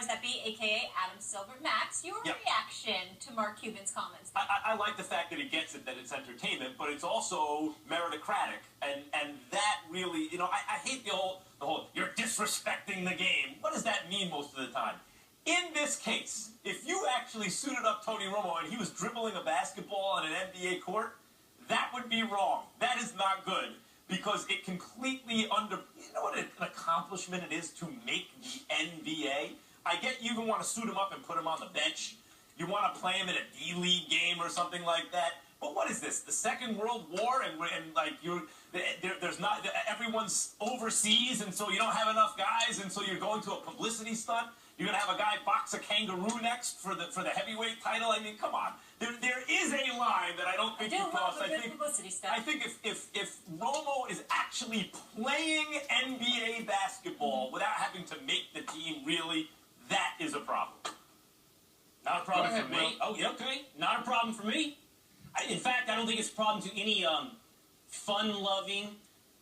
powers that be, a.k.a. Adam Silver. Max, your reaction to Mark Cuban's comments? I like the fact that he gets it, that it's entertainment, but it's also meritocratic, and that really, I hate the whole, you're disrespecting the game. What does that mean most of the time? In this case, if you actually suited up Tony Romo and he was dribbling a basketball on an NBA court, that would be wrong. That is not good, because it completely you know what an accomplishment it is to make the NBA? I get you even want to suit him up and put him on the bench. You want to play him in a D-League game or something like that. But what is this? The Second World War, and like there's not, everyone's overseas, and so you don't have enough guys, and so you're going to a publicity stunt. You're gonna have a guy box a kangaroo next for the heavyweight title. I mean, come on. There is a line that I don't think you cross. I think if Romo is actually playing NBA basketball without having to make the team, really, that is a problem. Not a problem for me. Oh, yeah, okay. Not a problem for me. In fact, I don't think it's a problem to any fun-loving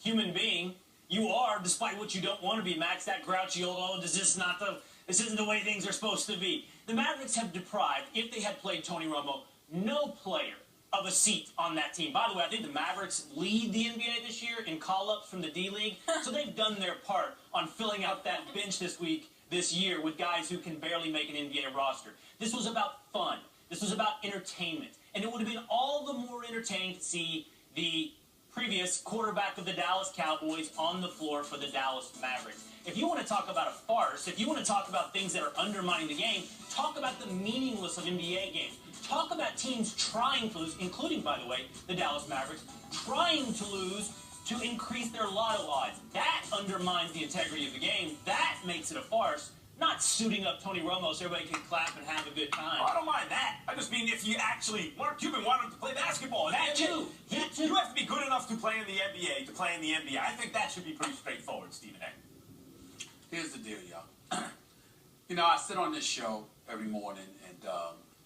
human being. You are, despite what you don't want to be, Max, that grouchy old, this isn't the way things are supposed to be. The Mavericks have deprived, if they had played Tony Romo, no player of a seat on that team. By the way, I think the Mavericks lead the NBA this year in call-ups from the D-League, so they've done their part on filling out that bench this year with guys who can barely make an NBA roster. This was about fun. This was about entertainment. And it would have been all the more entertaining to see the previous quarterback of the Dallas Cowboys on the floor for the Dallas Mavericks. If you want to talk about a farce, if you want to talk about things that are undermining the game, talk about the meaningless of NBA games. Talk about teams trying to lose, including, by the way, the Dallas Mavericks, trying to lose to increase their lotto odds. That undermines the integrity of the game. That makes it a farce. Not suiting up Tony Romo so everybody can clap and have a good time. Oh, I don't mind that. I just mean if you actually, Mark Cuban wanted him to play basketball. That too. You have to be good enough to play in the NBA to play in the NBA. I think that should be pretty straightforward, Stephen A. Here's the deal, y'all. I sit on this show every morning, and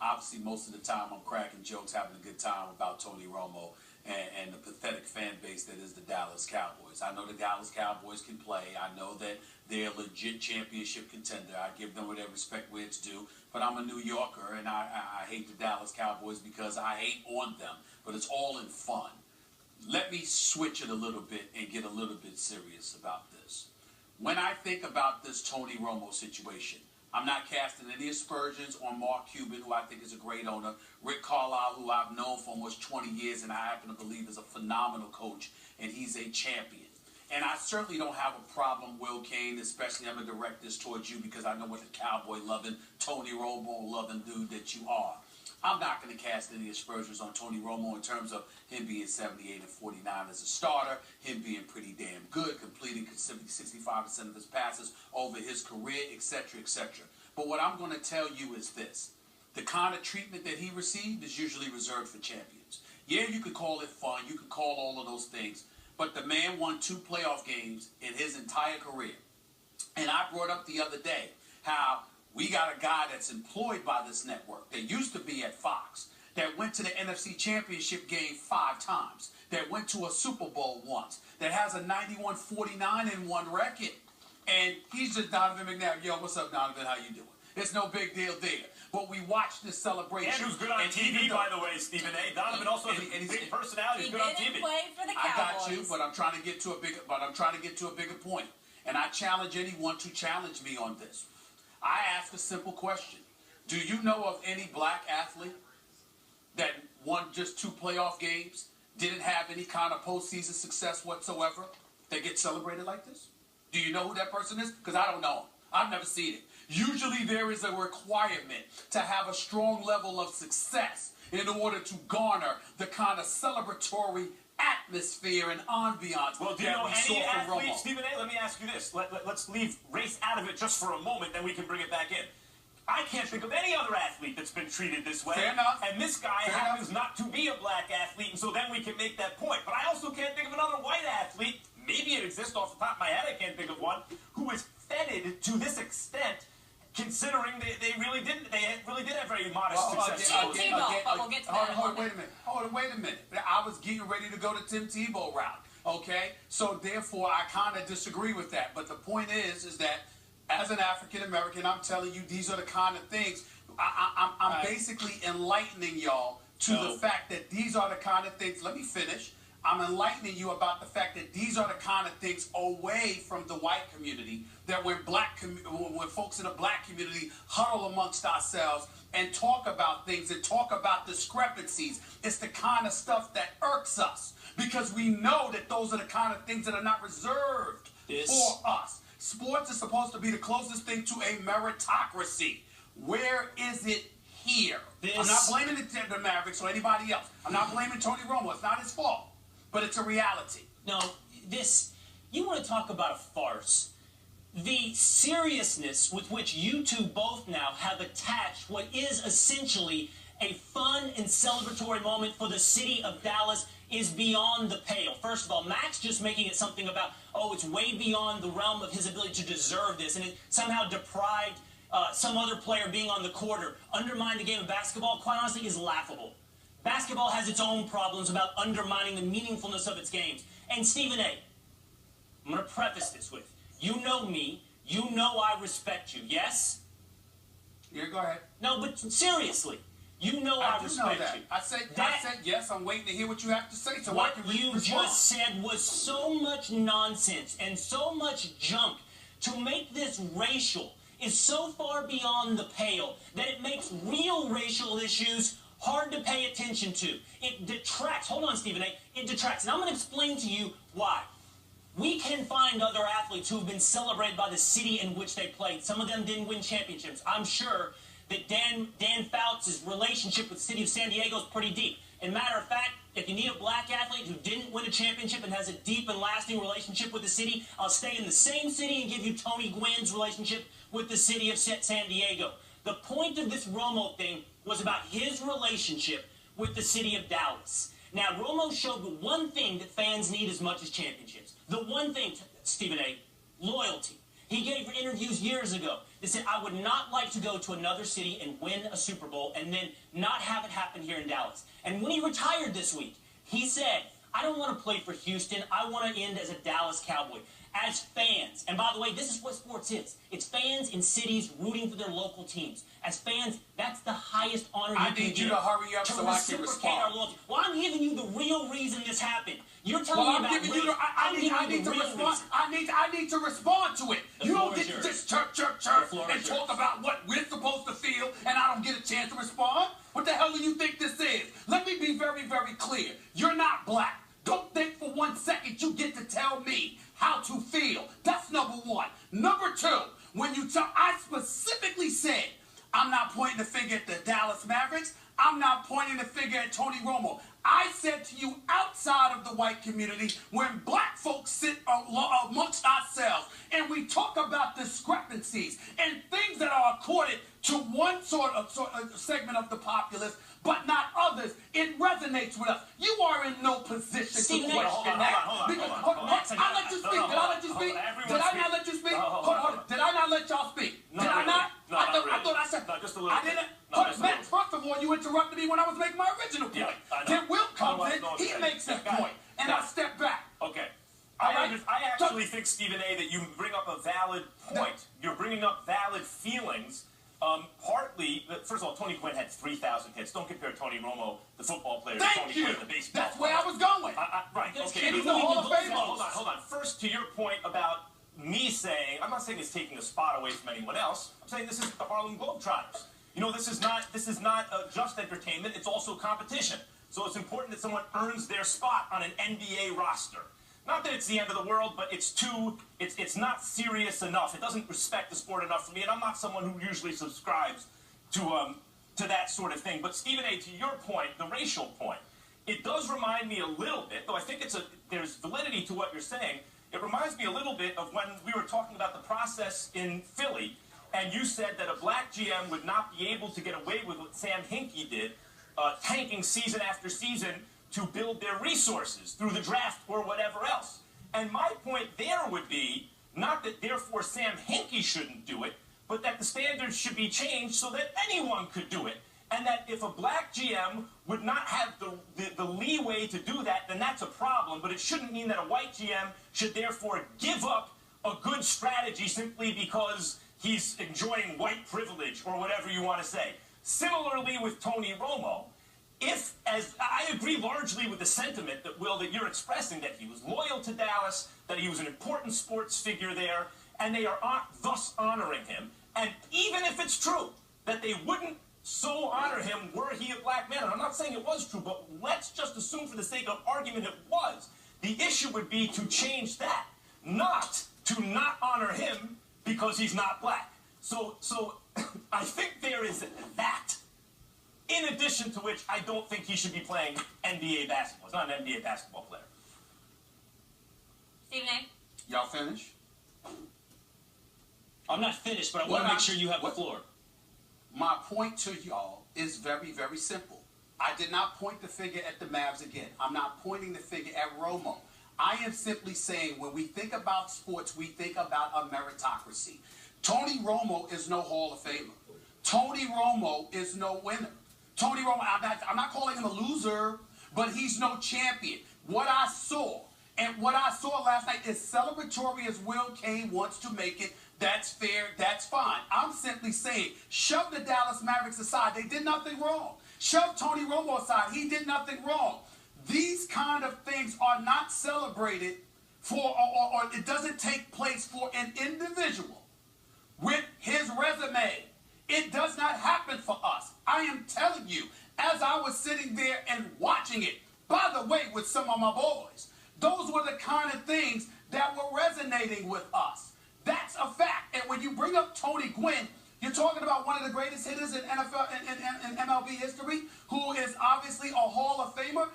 obviously most of the time I'm cracking jokes, having a good time about Tony Romo and the pathetic fan base that is the Dallas Cowboys. I know the Dallas Cowboys can play. I know that they're a legit championship contender. I give them whatever respect where it's due. But I'm a New Yorker, and I hate the Dallas Cowboys because I hate on them. But it's all in fun. Let me switch it a little bit and get a little bit serious about this. When I think about this Tony Romo situation, I'm not casting any aspersions on Mark Cuban, who I think is a great owner, Rick Carlisle, who I've known for almost 20 years and I happen to believe is a phenomenal coach, and he's a champion. And I certainly don't have a problem, Will Kane, especially I'm going to direct this towards you because I know what the cowboy-loving, Tony Romo-loving dude that you are. I'm not going to cast any aspersions on Tony Romo in terms of him being 78 and 49 as a starter, him being pretty damn good, completing 65% of his passes over his career, etc., etc. But what I'm going to tell you is this. The kind of treatment that he received is usually reserved for champions. Yeah, you could call it fun, you could call all of those things, but the man won 2 playoff games in his entire career. And I brought up the other day how we got a guy that's employed by this network that used to be at Fox, that went to the NFC Championship game 5 times, that went to a Super Bowl once, that has a 91-49-1 record. And he's just Donovan McNabb. Yo, what's up, Donovan? How you doing? It's no big deal there. But we watched this celebration. And who's good on TV, by the way, Stephen A. Donovan also has a big personality. He's good on TV. He didn't play for the Cowboys. I got you, but I'm trying to get to a bigger point. And I challenge anyone to challenge me on this. I ask a simple question. Do you know of any black athlete that won just 2 playoff games, didn't have any kind of postseason success whatsoever, that gets celebrated like this? Do you know who that person is? Because I don't know him. I've never seen it. Usually there is a requirement to have a strong level of success in order to garner the kind of celebratory atmosphere and ambiance. Well, do you know any athletes, Stephen A? Let me ask you this. Let's leave race out of it just for a moment, then we can bring it back in. I can't think of any other athlete that's been treated this way. Fair enough. And this guy happens not to be a black athlete, and so then we can make that point. But I also can't think of another white athlete, maybe it exists off the top of my head, I can't think of one, who is feted to this extent, considering they really did have very modest success. Hold on, wait a minute. I was getting ready to go to Tim Tebow route. Okay? So therefore I kind of disagree with that. But the point is that as an African American, I'm telling you, these are the kind of things. I'm basically enlightening y'all to the fact that these are the kind of things. Let me finish. I'm enlightening you about the fact that these are the kind of things away from the white community, that when folks in the black community huddle amongst ourselves and talk about things and talk about discrepancies, it's the kind of stuff that irks us, because we know that those are the kind of things that are not reserved for us. Sports is supposed to be the closest thing to a meritocracy. Where is it here? I'm not blaming the Mavericks or anybody else. I'm not blaming Tony Romo. It's not his fault. But it's a reality. No, you want to talk about a farce. The seriousness with which you two both now have attached what is essentially a fun and celebratory moment for the city of Dallas is beyond the pale. First of all, Max just making it something about, oh, it's way beyond the realm of his ability to deserve this, and it somehow deprived some other player being on the court or undermined the game of basketball, quite honestly, is laughable. Basketball has its own problems about undermining the meaningfulness of its games. And Stephen A., I'm going to preface this with, you know me, you know I respect you, yes? Yeah, go ahead. No, but seriously, you know I respect you. I said yes, I'm waiting to hear what you have to say so what I can you just said was so much nonsense and so much junk. To make this racial is so far beyond the pale that it makes real racial issues hard to pay attention to. It detracts. Hold on, Stephen A. It detracts. And I'm going to explain to you why. We can find other athletes who have been celebrated by the city in which they played. Some of them didn't win championships. I'm sure that Dan Fouts' relationship with the city of San Diego is pretty deep. And matter of fact, if you need a black athlete who didn't win a championship and has a deep and lasting relationship with the city, I'll stay in the same city and give you Tony Gwynn's relationship with the city of San Diego. The point of this Romo thing was about his relationship with the city of Dallas. Now, Romo showed the one thing that fans need as much as championships. The one thing, Stephen A., loyalty. He gave interviews years ago that said, I would not like to go to another city and win a Super Bowl and then not have it happen here in Dallas. And when he retired this week, he said, I don't want to play for Houston. I want to end as a Dallas Cowboy. As fans, and by the way, this is what sports is. It's fans in cities rooting for their local teams. As fans, that's the highest honor you can get. I need you to hurry up so I can respond. Well, I'm giving you the real reason this happened. You're telling me about I need to respond. I need to respond to it. You don't get to just chirp and talk about what we're supposed to feel, and I don't get a chance to respond. What the hell do you think this is? Let me be very, very clear. You're not black. Don't think for 1 second you get to tell me how to feel. That's number one. Number two, when you tell, I specifically said, I'm not pointing the finger at the Dallas Mavericks. I'm not pointing the finger at Tony Romo. I said to you, outside of the white community, when black folks sit amongst ourselves and we talk about discrepancies and things that are accorded to one sort of segment of the populace, but not others, it resonates with us. You are in no position to question that. I let you speak. Did I let you speak? Did I not let you speak? Hold on. Did I not let y'all speak? Did I not? I thought I said. No, just a little. I didn't. Max, first of all, you interrupted me when I was making my original point. Then Will comes in, he makes his point, and I step back. Okay. I actually think, Stephen A., that you bring up a valid point. You're bringing up valid feelings. Partly, first of all, Tony Gwynn had 3,000 hits. Don't compare Tony Romo, the football player, to Tony Gwynn, the baseball player. That's where I was going. Right, okay. He's the Hall of Fame. Hold on. First, to your point about me saying, I'm not saying it's taking a spot away from anyone else. I'm saying this is the Harlem Globetrotters. You know, this is not just entertainment. It's also competition. So it's important that someone earns their spot on an NBA roster. Not that it's the end of the world, but it's not serious enough. It doesn't respect the sport enough for me, and I'm not someone who usually subscribes to that sort of thing. But Stephen A., to your point, the racial point, it does remind me a little bit, though I think there's validity to what you're saying. It reminds me a little bit of when we were talking about the process in Philly, and you said that a black GM would not be able to get away with what Sam Hinkie did, tanking season after season to build their resources through the draft or whatever else. And my point there would be, not that therefore Sam Hinkie shouldn't do it, but that the standards should be changed so that anyone could do it. And that if a black GM would not have the leeway to do that, then that's a problem. But it shouldn't mean that a white GM should therefore give up a good strategy simply because he's enjoying white privilege or whatever you want to say. Similarly with Tony Romo, if, as I agree largely with the sentiment that, Will, that you're expressing, that he was loyal to Dallas, that he was an important sports figure there, and they are thus honoring him, and even if it's true that they wouldn't so honor him were he a black man, and I'm not saying it was true, but let's just assume for the sake of argument it was, the issue would be to change that, not to not honor him because he's not black. So I think there is that. In addition to which, I don't think he should be playing NBA basketball. He's not an NBA basketball player. Stephen A. Y'all finish? I'm not finished, but I want to make sure you have the floor. My point to y'all is very, very simple. I did not point the finger at the Mavs again. I'm not pointing the finger at Romo. I am simply saying when we think about sports, we think about a meritocracy. Tony Romo is no Hall of Famer. Tony Romo is no winner. Tony Romo, I'm not calling him a loser, but he's no champion. What I saw last night is celebratory as Will Kane wants to make it. That's fair. That's fine. I'm simply saying, shove the Dallas Mavericks aside. They did nothing wrong. Shove Tony Romo aside. He did nothing wrong. These kind of things are not celebrated for, or it doesn't take place for an individual with his resume. It does not happen for us. I am telling you, as I was sitting there and watching it, by the way, with some of my boys, those were the kind of things that were resonating with us. That's a fact. And when you bring up Tony Gwynn, you're talking about one of the greatest hitters in NFL in MLB history, who is obviously a Hall of Famer.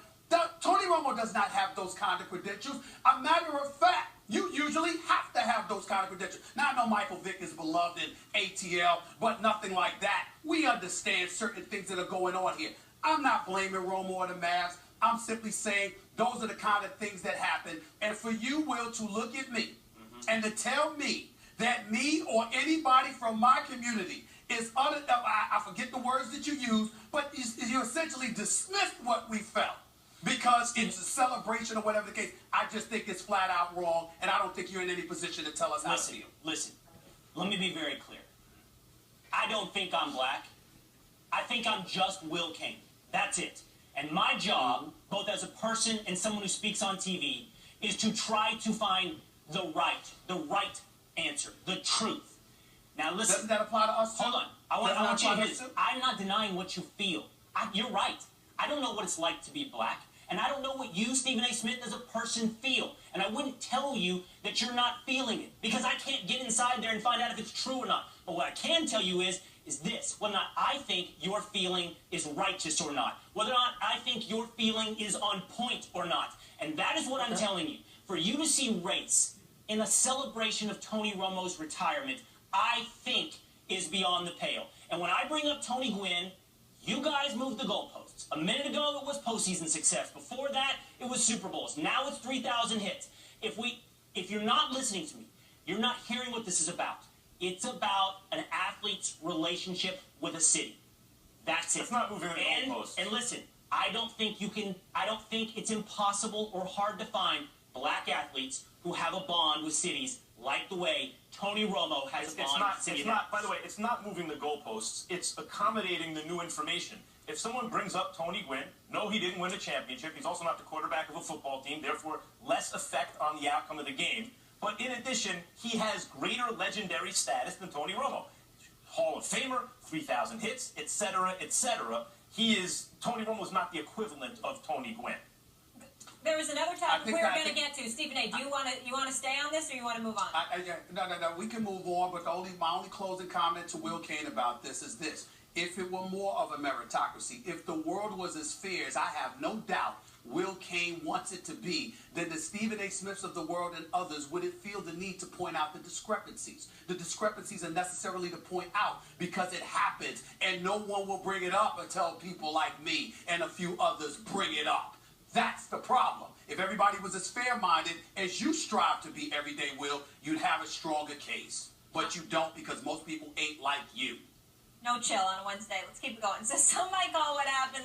Tony Romo does not have those kind of credentials. A matter of fact, you usually have to have those kind of credentials. Now, I know Michael Vick is beloved in ATL, but nothing like that. We understand certain things that are going on here. I'm not blaming Romo or the Mavs. I'm simply saying those are the kind of things that happen. And for you, Will, to look at me and to tell me that me or anybody from my community is I forget the words that you use, but you essentially dismissed what we felt because it's a celebration or whatever the case. I just think it's flat out wrong, and I don't think you're in any position to tell us how to feel. Listen, let me be very clear. I don't think I'm black. I think I'm just Will Kane. That's it. And my job, both as a person and someone who speaks on TV, is to try to find the right answer, the truth. Now listen. Doesn't that apply to us too? Hold on. I want you to hear this. I'm not denying what you feel. You're right. I don't know what it's like to be black. And I don't know what you, Stephen A. Smith, as a person feel. And I wouldn't tell you that you're not feeling it. Because I can't get inside there and find out if it's true or not. But what I can tell you is this. Whether or not I think your feeling is righteous or not. Whether or not I think your feeling is on point or not. And that is what I'm telling you. For you to see race in a celebration of Tony Romo's retirement, I think is beyond the pale. And when I bring up Tony Gwynn, you guys moved the goalposts. A minute ago, it was postseason success. Before that, it was Super Bowls. Now it's 3,000 hits. If you're not listening to me, you're not hearing what this is about. It's about an athlete's relationship with a city. That's it. It's not moving the goalposts. And listen, I don't think it's impossible or hard to find black athletes who have a bond with cities like the way Tony Romo has a bond with the city. By the way, it's not moving the goalposts. It's accommodating the new information. If someone brings up Tony Gwynn, no, he didn't win a championship. He's also not the quarterback of a football team, therefore less effect on the outcome of the game. But in addition, he has greater legendary status than Tony Romo. Hall of Famer, 3,000 hits, etc., etc. Tony Romo is not the equivalent of Tony Gwynn. There was another topic we were going to get to. Stephen A., do you want to stay on this or you want to move on? No. We can move on, but my only closing comment to Will Kane about this is this. If it were more of a meritocracy, if the world was as fair as I have no doubt Will Kane wants it to be, then the Stephen A. Smiths of the world and others wouldn't feel the need to point out the discrepancies. The discrepancies are necessarily to point out because it happens, and no one will bring it up until people like me and a few others bring it up. That's the problem. If everybody was as fair-minded as you strive to be every day, Will, you'd have a stronger case. But you don't because most people ain't like you. No chill on Wednesday. Let's keep it going. So somebody call what happened.